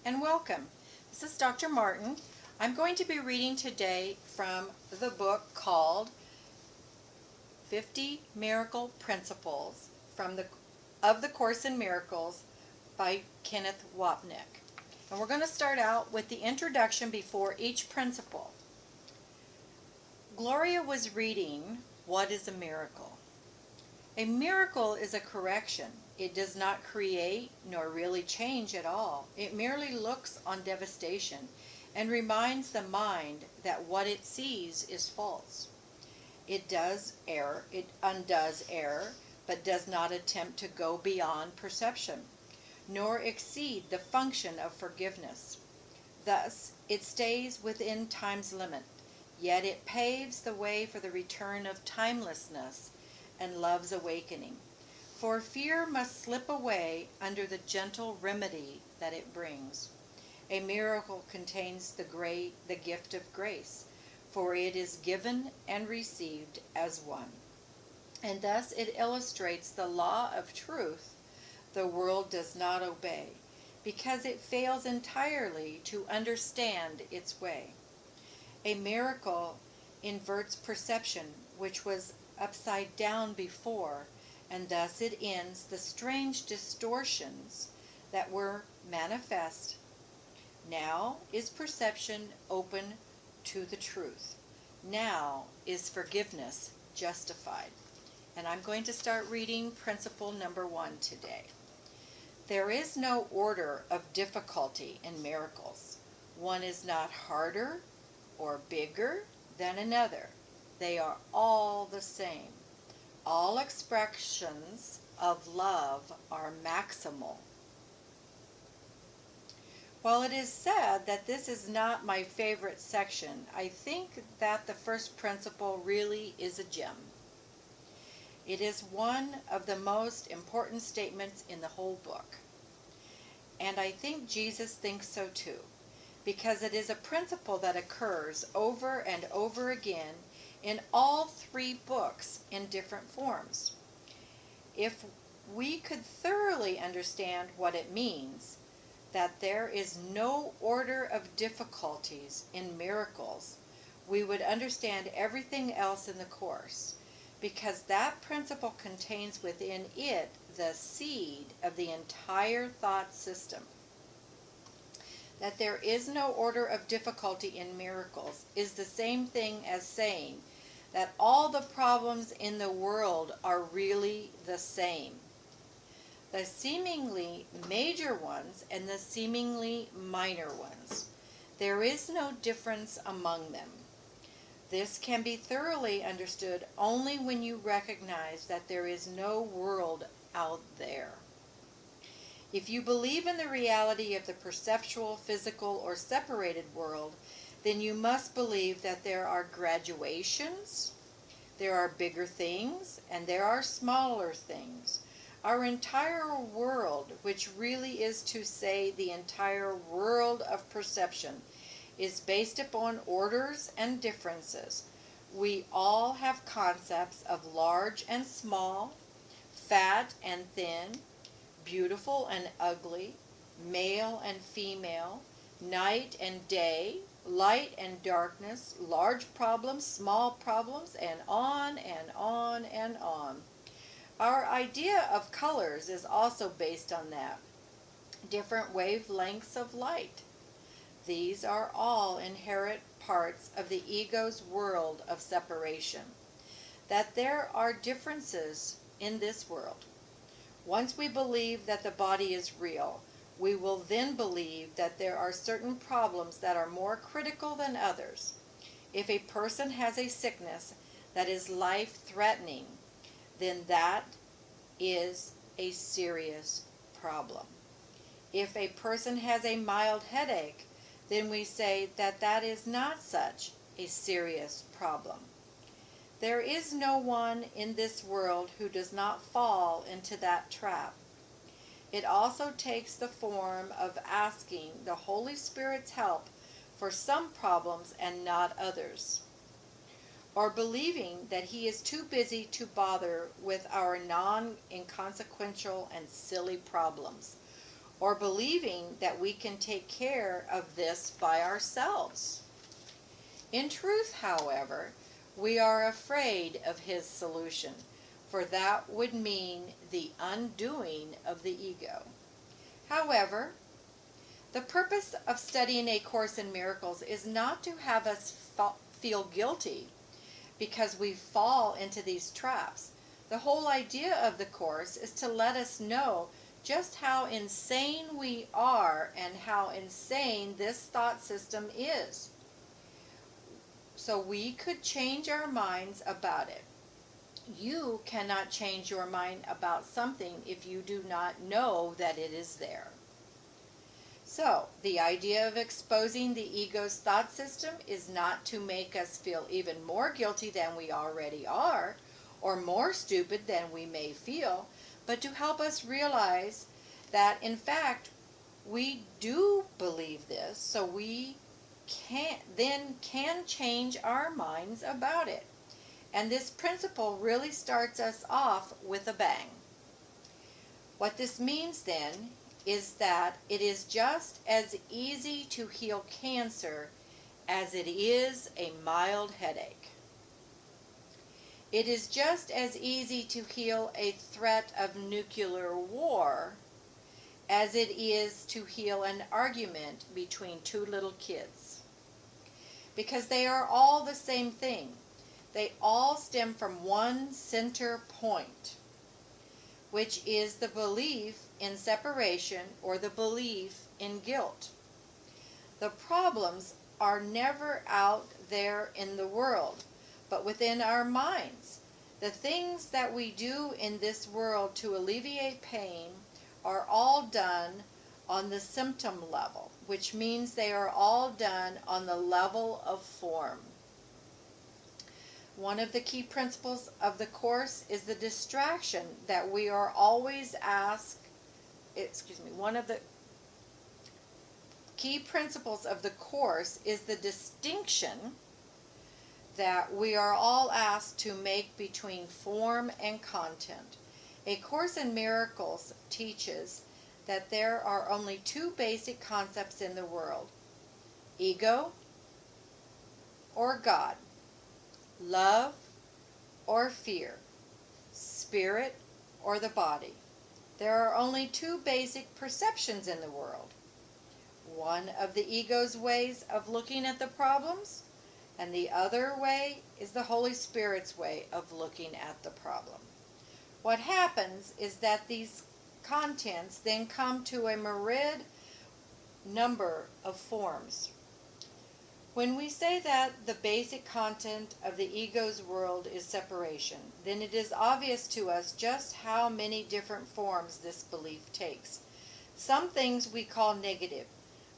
and welcome. This is Dr. Martin. I'm going to be reading today from the book called 50 Miracle Principles of the Course in Miracles by Kenneth Wapnick. And we're going to start out with the introduction before each principle. Gloria was reading, "What is a miracle?" A miracle is a correction. It does not create nor really change at all. It merely looks on devastation and reminds the mind that what it sees is false. It undoes error, but does not attempt to go beyond perception, nor exceed the function of forgiveness. Thus, it stays within time's limit, yet it paves the way for the return of timelessness and love's awakening. For fear must slip away under the gentle remedy that it brings. A miracle contains the gift of grace, for it is given and received as one. And thus it illustrates the law of truth the world does not obey, because it fails entirely to understand its way. A miracle inverts perception, which was upside down before, and thus it ends the strange distortions that were manifest. Now is perception open to the truth. Now is forgiveness justified. And I'm going to start reading principle number 1 today. There is no order of difficulty in miracles. One is not harder or bigger than another. They are all the same. All expressions of love are maximal. While it is said that this is not my favorite section, I think that the first principle really is a gem. It is one of the most important statements in the whole book. And I think Jesus thinks so too, because it is a principle that occurs over and over again in all 3 books in different forms. If we could thoroughly understand what it means, that there is no order of difficulties in miracles, we would understand everything else in the Course, because that principle contains within it the seed of the entire thought system. That there is no order of difficulty in miracles is the same thing as saying that all the problems in the world are really the same. The seemingly major ones and the seemingly minor ones. There is no difference among them. This can be thoroughly understood only when you recognize that there is no world out there. If you believe in the reality of the perceptual, physical, or separated world, then you must believe that there are graduations, there are bigger things, and there are smaller things. Our entire world, which really is to say the entire world of perception, is based upon orders and differences. We all have concepts of large and small, fat and thin, beautiful and ugly, male and female, night and day, light and darkness, large problems, small problems, and on and on and on. Our idea of colors is also based on that. Different wavelengths of light. These are all inherent parts of the ego's world of separation. That there are differences in this world. Once we believe that the body is real, we will then believe that there are certain problems that are more critical than others. If a person has a sickness that is life-threatening, then that is a serious problem. If a person has a mild headache, then we say that that is not such a serious problem. There is no one in this world who does not fall into that trap. It also takes the form of asking the Holy Spirit's help for some problems and not others, or believing that He is too busy to bother with our non-inconsequential and silly problems, or believing that we can take care of this by ourselves. In truth, however, we are afraid of his solution, for that would mean the undoing of the ego. However, the purpose of studying A Course in Miracles is not to have us feel guilty because we fall into these traps. The whole idea of the Course is to let us know just how insane we are and how insane this thought system is, so we could change our minds about it. You cannot change your mind about something if you do not know that it is there. So, the idea of exposing the ego's thought system is not to make us feel even more guilty than we already are, or more stupid than we may feel, but to help us realize that, in fact, we do believe this, so we can change our minds about it. And this principle really starts us off with a bang. What this means then is that it is just as easy to heal cancer as it is a mild headache. It is just as easy to heal a threat of nuclear war as it is to heal an argument between two little kids. Because they are all the same thing. They all stem from one center point, which is the belief in separation or the belief in guilt. The problems are never out there in the world, but within our minds. The things that we do in this world to alleviate pain are all done on the symptom level, which means they are all done on the level of form. One of the key principles of the Course is the distraction that we are always asked. One of the key principles of the Course is the distinction that we are all asked to make between form and content. A Course in Miracles teaches that there are only two basic concepts in the world: ego or God, love or fear, spirit or the body. There are only two basic perceptions in the world. One of the ego's ways of looking at the problems, and the other way is the Holy Spirit's way of looking at the problem. What happens is that these contents then come to a myriad number of forms. When we say that the basic content of the ego's world is separation, then it is obvious to us just how many different forms this belief takes. Some things we call negative,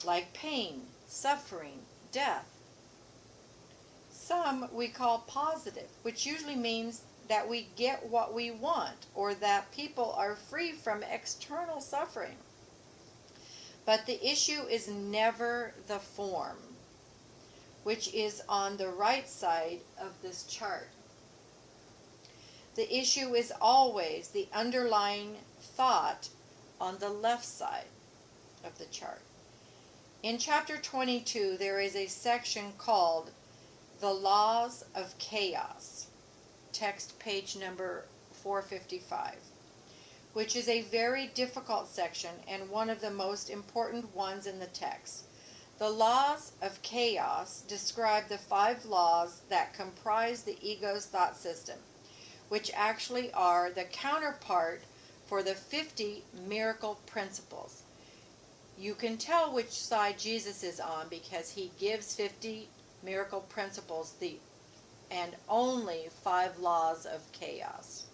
like pain, suffering, death. Some we call positive, which usually means that we get what we want, or that people are free from external suffering. But the issue is never the form, which is on the right side of this chart. The issue is always the underlying thought on the left side of the chart. In chapter 22, there is a section called The Laws of Chaos, text page number 455, which is a very difficult section and one of the most important ones in the text. The laws of chaos describe the 5 laws that comprise the ego's thought system, which actually are the counterpart for the 50 miracle principles. You can tell which side Jesus is on because he gives 50 miracle principles and only 5 laws of chaos.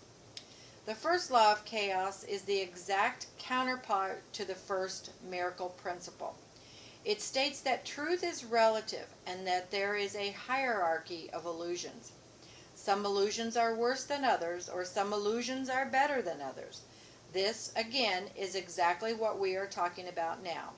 The first law of chaos is the exact counterpart to the first miracle principle. It states that truth is relative and that there is a hierarchy of illusions. Some illusions are worse than others, or some illusions are better than others. This, again, is exactly what we are talking about now.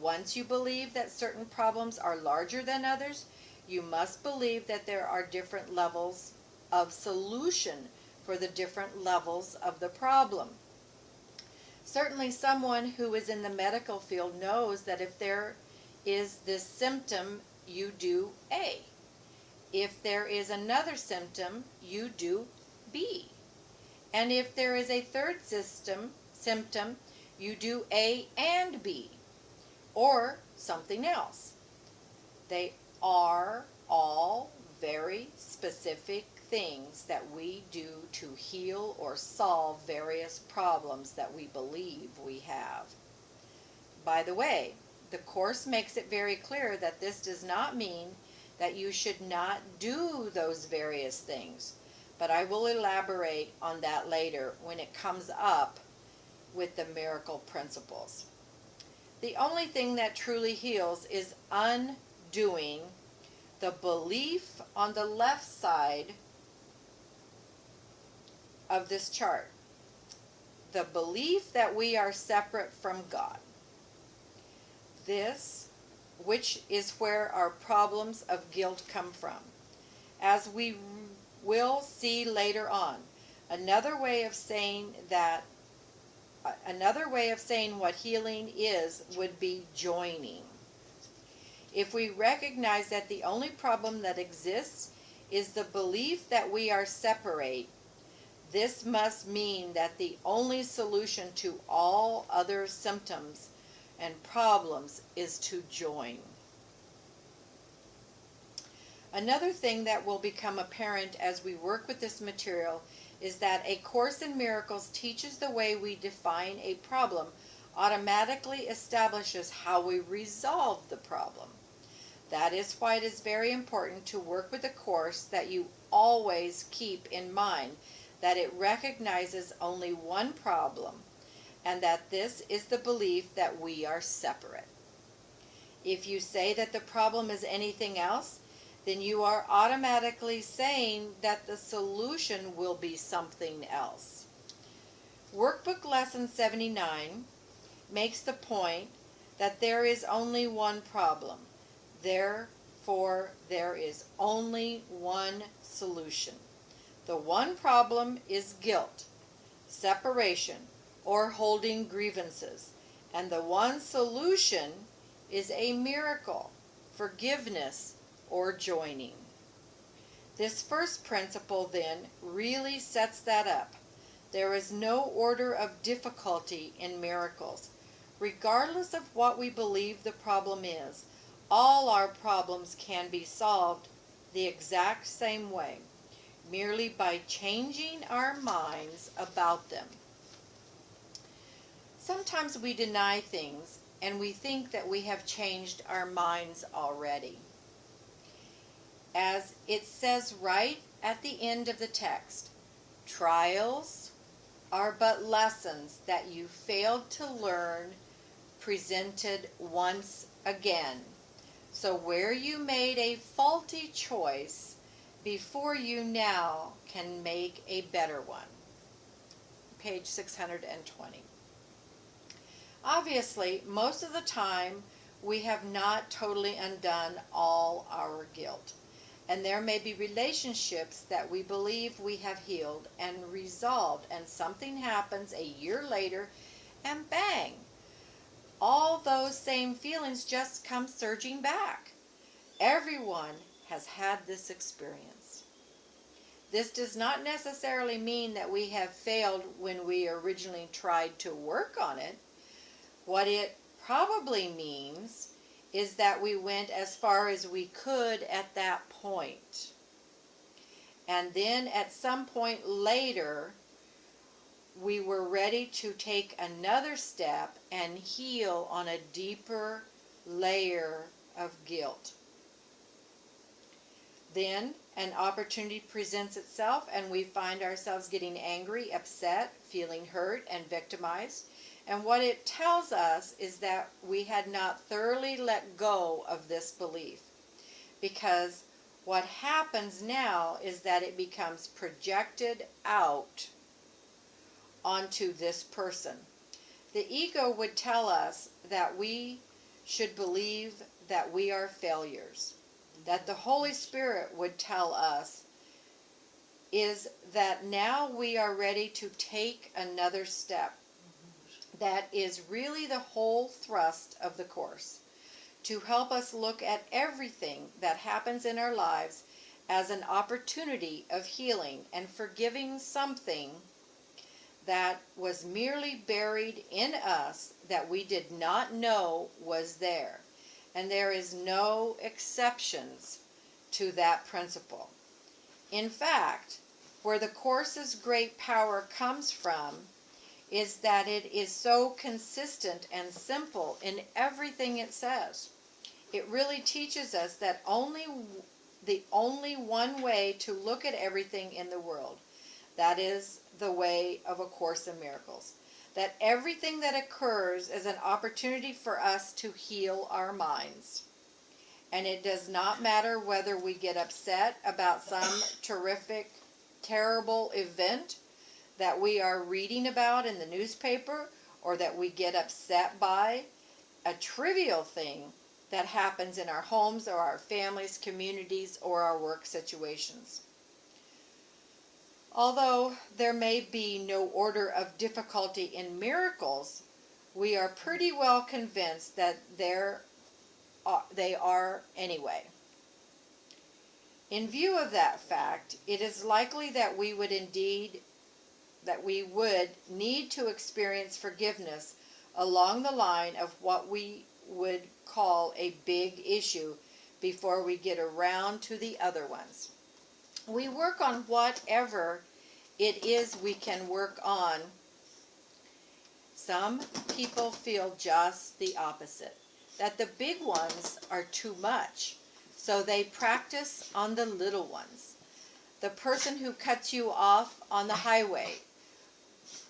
Once you believe that certain problems are larger than others, you must believe that there are different levels of solution for the different levels of the problem. Certainly someone who is in the medical field knows that if there is this symptom, you do A. If there is another symptom, you do B. And if there is a third symptom, you do A and B, or something else. They are all very specific things that we do to heal or solve various problems that we believe we have. By the way, the Course makes it very clear that this does not mean that you should not do those various things, but I will elaborate on that later when it comes up with the miracle principles. The only thing that truly heals is undoing the belief on the left side of this chart. The belief that we are separate from God. This, which is where our problems of guilt come from. As we will see later on, another way of saying what healing is would be joining. If we recognize that the only problem that exists is the belief that we are separate, this must mean that the only solution to all other symptoms and problems is to join. Another thing that will become apparent as we work with this material is that A Course in Miracles teaches the way we define a problem automatically establishes how we resolve the problem. That is why it is very important to work with a Course that you always keep in mind that it recognizes only one problem, and that this is the belief that we are separate. If you say that the problem is anything else, then you are automatically saying that the solution will be something else. Workbook Lesson 79 makes the point that there is only one problem. Therefore, there is only one solution. The one problem is guilt, separation, or holding grievances. And the one solution is a miracle, forgiveness, or joining. This first principle, then, really sets that up. There is no order of difficulty in miracles. Regardless of what we believe the problem is, all our problems can be solved the exact same way, merely by changing our minds about them. Sometimes we deny things and we think that we have changed our minds already. As it says right at the end of the text, trials are but lessons that you failed to learn presented once again. So where you made a faulty choice, before you now can make a better one. Page 620. Obviously, most of the time, we have not totally undone all our guilt. And there may be relationships that we believe we have healed and resolved, and something happens a year later, and bang! All those same feelings just come surging back. Everyone has had this experience. This does not necessarily mean that we have failed when we originally tried to work on it. What it probably means is that we went as far as we could at that point. And then at some point later, we were ready to take another step and heal on a deeper layer of guilt. Then an opportunity presents itself and we find ourselves getting angry, upset, feeling hurt, and victimized. And what it tells us is that we had not thoroughly let go of this belief. Because what happens now is that it becomes projected out onto this person. The ego would tell us that we should believe that we are failures. That the Holy Spirit would tell us is that now we are ready to take another step. That is really the whole thrust of the course, to help us look at everything that happens in our lives as an opportunity of healing and forgiving something that was merely buried in us that we did not know was there. And there is no exceptions to that principle. In fact, where the Course's great power comes from is that it is so consistent and simple in everything it says. It really teaches us that the only one way to look at everything in the world, that is the way of A Course in Miracles. That everything that occurs is an opportunity for us to heal our minds. And it does not matter whether we get upset about some terrific, terrible event that we are reading about in the newspaper, or that we get upset by a trivial thing that happens in our homes or our families, communities, or our work situations. Although there may be no order of difficulty in miracles, we are pretty well convinced that they are anyway. In view of that fact, it is likely that we would need to experience forgiveness along the line of what we would call a big issue before we get around to the other ones. We work on whatever it is we can work on. Some people feel just the opposite, that the big ones are too much, so they practice on the little ones. The person who cuts you off on the highway,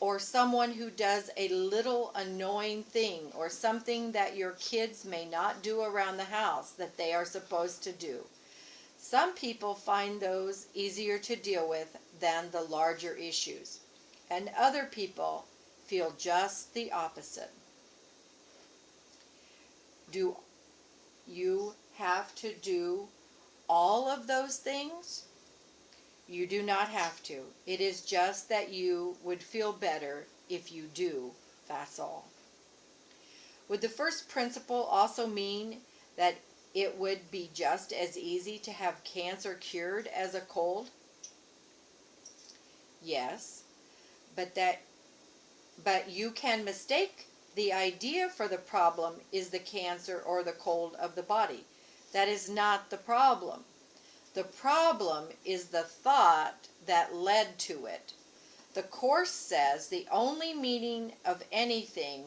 or someone who does a little annoying thing, or something that your kids may not do around the house that they are supposed to do. Some people find those easier to deal with than the larger issues, and other people feel just the opposite. Do you have to do all of those things? You do not have to. It is just that you would feel better if you do. That's all. Would the first principle also mean that it would be just as easy to have cancer cured as a cold? Yes, but you can mistake the idea for the problem is the cancer or the cold of the body. That is not the problem. The problem is the thought that led to it. The Course says the only meaning of anything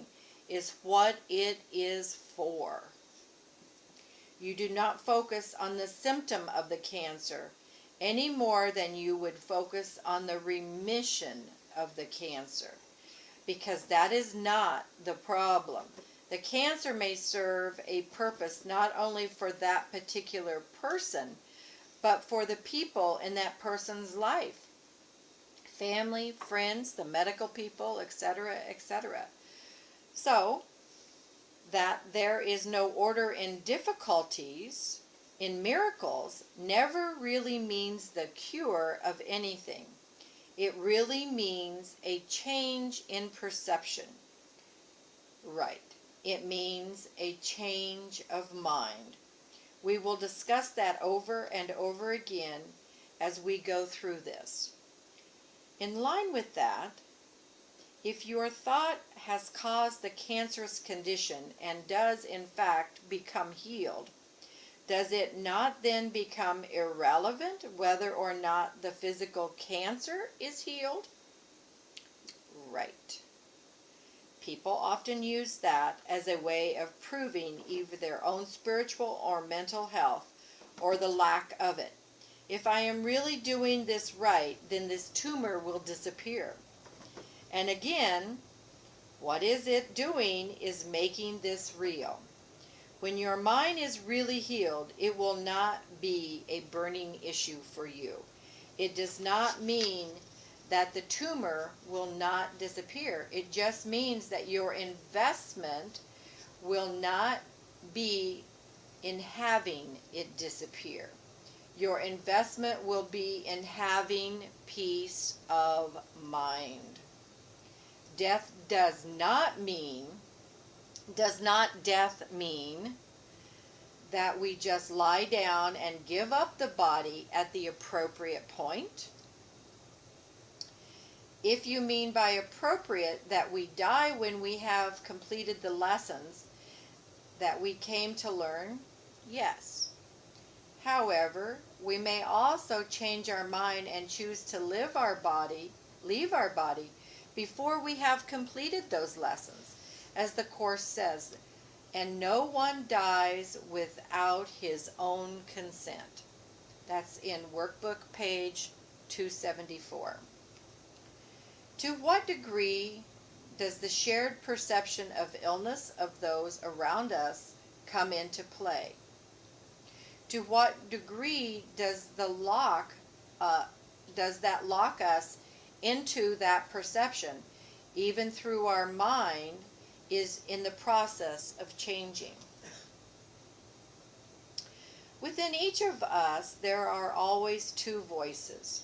is what it is for. You do not focus on the symptom of the cancer any more than you would focus on the remission of the cancer, because that is not the problem. The cancer may serve a purpose not only for that particular person, but for the people in that person's life. Family, friends, the medical people, etc., etc. So, that there is no order in difficulties, in miracles, never really means the cure of anything. It really means a change in perception. Right. It means a change of mind. We will discuss that over and over again as we go through this. In line with that, if your thought has caused the cancerous condition and does in fact become healed, does it not then become irrelevant whether or not the physical cancer is healed? Right. People often use that as a way of proving either their own spiritual or mental health, or the lack of it. If I am really doing this right, then this tumor will disappear. And again, what is it doing is making this real. When your mind is really healed, it will not be a burning issue for you. It does not mean that the tumor will not disappear. It just means that your investment will not be in having it disappear. Your investment will be in having peace of mind. death does not mean that we just lie down and give up the body at the appropriate point. If you mean by appropriate that we die when we have completed the lessons that we came to learn, yes. However, we may also change our mind and choose to leave our body before we have completed those lessons, as the Course says, and no one dies without his own consent. That's in workbook page 274. To what degree does the shared perception of illness of those around us come into play? To what degree does that lock us into that perception, even through our mind is in the process of changing? Within each of us, there are always two voices.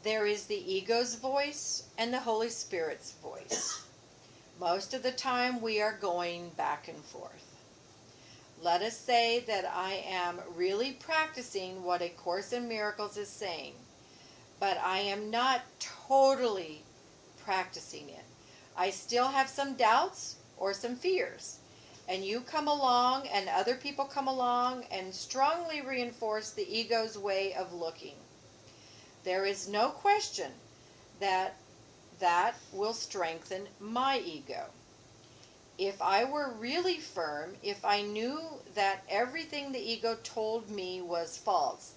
There is the ego's voice and the Holy Spirit's voice. Most of the time we are going back and forth. Let us say that I am really practicing what A Course in Miracles is saying, but I am not totally practicing it. I still have some doubts or some fears. And you come along and other people come along and strongly reinforce the ego's way of looking. There is no question that that will strengthen my ego. If I were really firm, if I knew that everything the ego told me was false,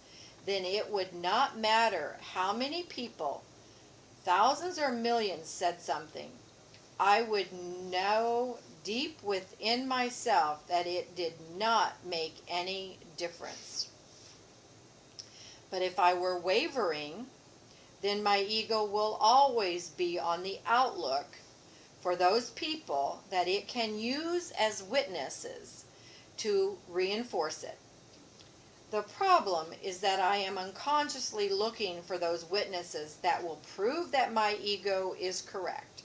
then it would not matter how many people, thousands or millions, said something. I would know deep within myself that it did not make any difference. But if I were wavering, then my ego will always be on the outlook for those people that it can use as witnesses to reinforce it. The problem is that I am unconsciously looking for those witnesses that will prove that my ego is correct.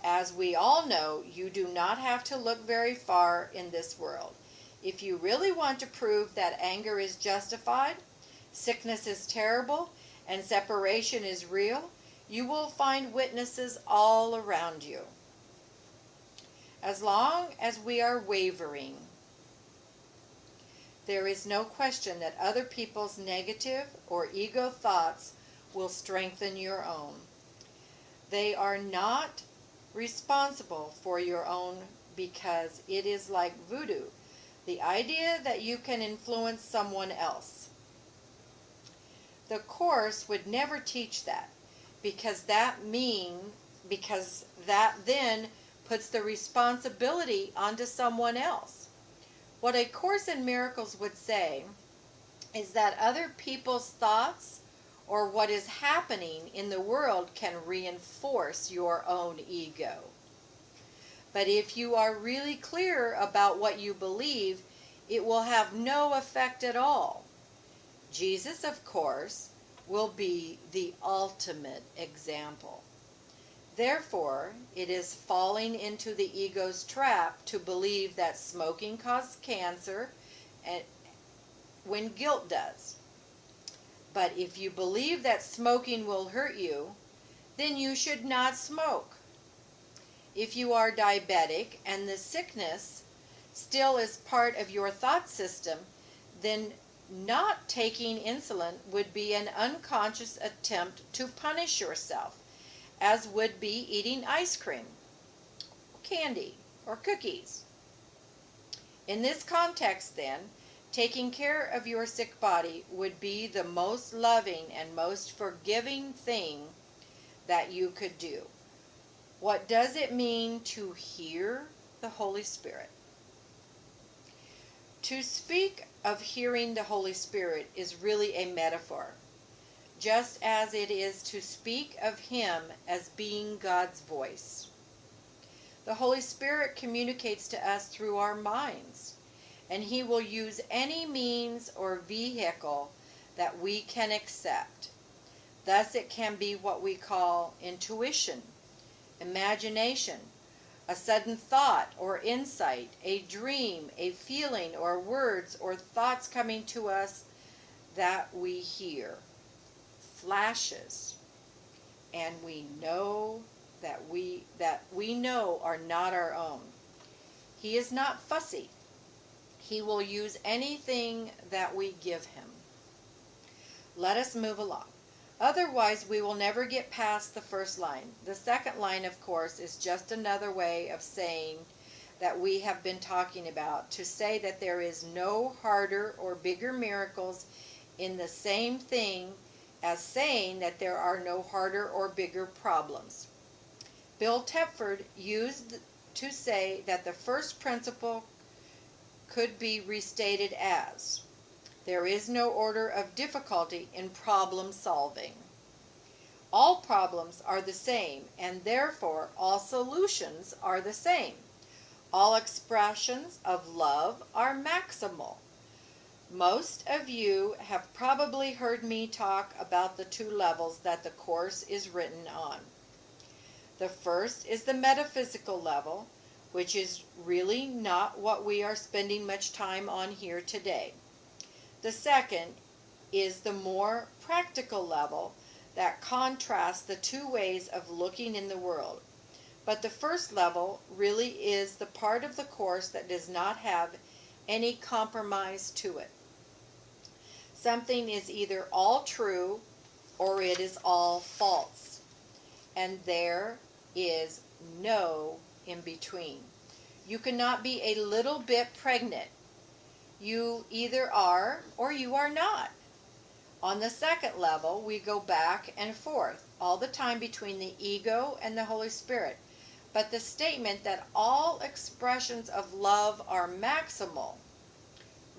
As we all know, you do not have to look very far in this world. If you really want to prove that anger is justified, sickness is terrible, and separation is real, you will find witnesses all around you. As long as we are wavering, there is no question that other people's negative or ego thoughts will strengthen your own. They are not responsible for your own because it is like voodoo, the idea that you can influence someone else. The Course would never teach that because that then puts the responsibility onto someone else. What A Course in Miracles would say is that other people's thoughts or what is happening in the world can reinforce your own ego. But if you are really clear about what you believe, it will have no effect at all. Jesus, of course, will be the ultimate example. Therefore, it is falling into the ego's trap to believe that smoking causes cancer when guilt does. But if you believe that smoking will hurt you, then you should not smoke. If you are diabetic and the sickness still is part of your thought system, then not taking insulin would be an unconscious attempt to punish yourself, as would be eating ice cream, candy, or cookies. In this context, then, taking care of your sick body would be the most loving and most forgiving thing that you could do. What does it mean to hear the Holy Spirit? To speak of hearing the Holy Spirit is really a metaphor, just as it is to speak of Him as being God's voice. The Holy Spirit communicates to us through our minds, and He will use any means or vehicle that we can accept. Thus it can be what we call intuition, imagination, a sudden thought or insight, a dream, a feeling, or words or thoughts coming to us that we hear. Flashes. And we know that we know are not our own. He is not fussy. He will use anything that we give him. Let us move along. Otherwise, we will never get past the first line. The second line, of course, is just another way of saying that we have been talking about, to say that there is no harder or bigger miracles in the same thing as saying that there are no harder or bigger problems. Bill Tepford used to say that the first principle could be restated as, there is no order of difficulty in problem solving. All problems are the same, and therefore all solutions are the same. All expressions of love are maximal. Most of you have probably heard me talk about the two levels that the Course is written on. The first is the metaphysical level, which is really not what we are spending much time on here today. The second is the more practical level that contrasts the two ways of looking in the world. But the first level really is the part of the Course that does not have any compromise to it. Something is either all true or it is all false. And there is no in between. You cannot be a little bit pregnant. You either are or you are not. On the second level, we go back and forth all the time between the ego and the Holy Spirit. But the statement that all expressions of love are maximal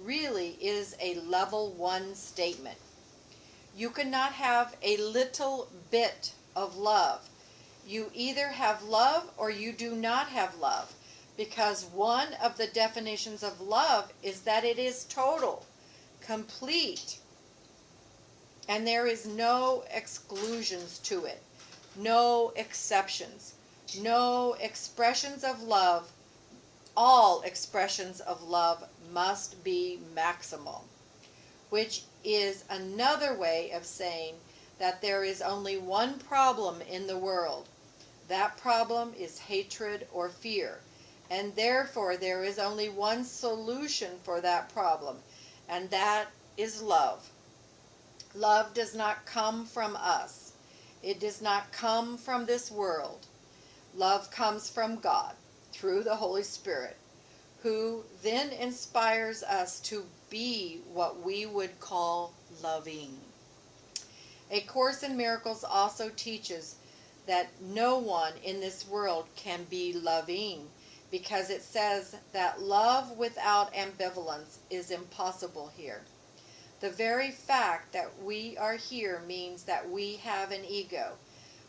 really is a level 1 statement. You cannot have a little bit of love. You either have love or you do not have love, because one of the definitions of love is that it is total, complete, and there is no exclusions to it, no exceptions, no expressions of love. All expressions of love must be maximal, which is another way of saying that there is only one problem in the world. That problem is hatred or fear, and therefore there is only one solution for that problem, and that is love. Love does not come from us. It does not come from this world. Love comes from God through the Holy Spirit, who then inspires us to be what we would call loving. A Course in Miracles also teaches that no one in this world can be loving, because it says that love without ambivalence is impossible here. The very fact that we are here means that we have an ego,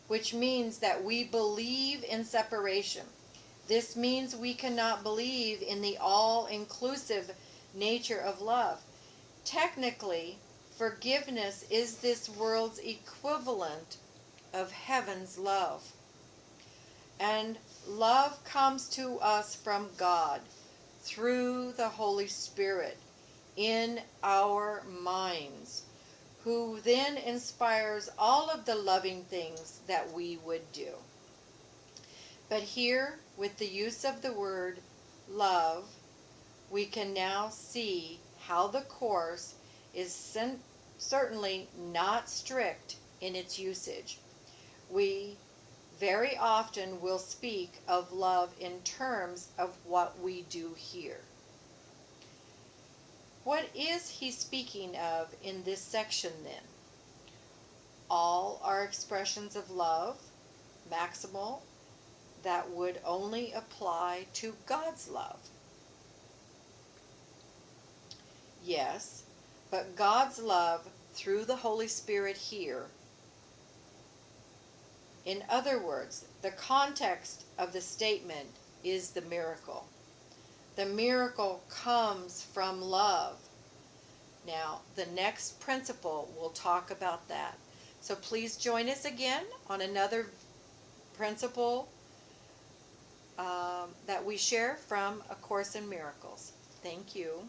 which means that we believe in separation. This means we cannot believe in the all-inclusive nature of love. Technically, forgiveness is this world's equivalent of heaven's love. And love comes to us from God through the Holy Spirit in our minds, who then inspires all of the loving things that we would do. But here, with the use of the word love, we can now see how the Course is certainly not strict in its usage. We very often will speak of love in terms of what we do here. What is he speaking of in this section then? All are expressions of love, maximal, that would only apply to God's love. Yes, but God's love through the Holy Spirit here. In other words, the context of the statement is the miracle. The miracle comes from love. Now, the next principle will talk about that. So please join us again on another principle that we share from A Course in Miracles. Thank you.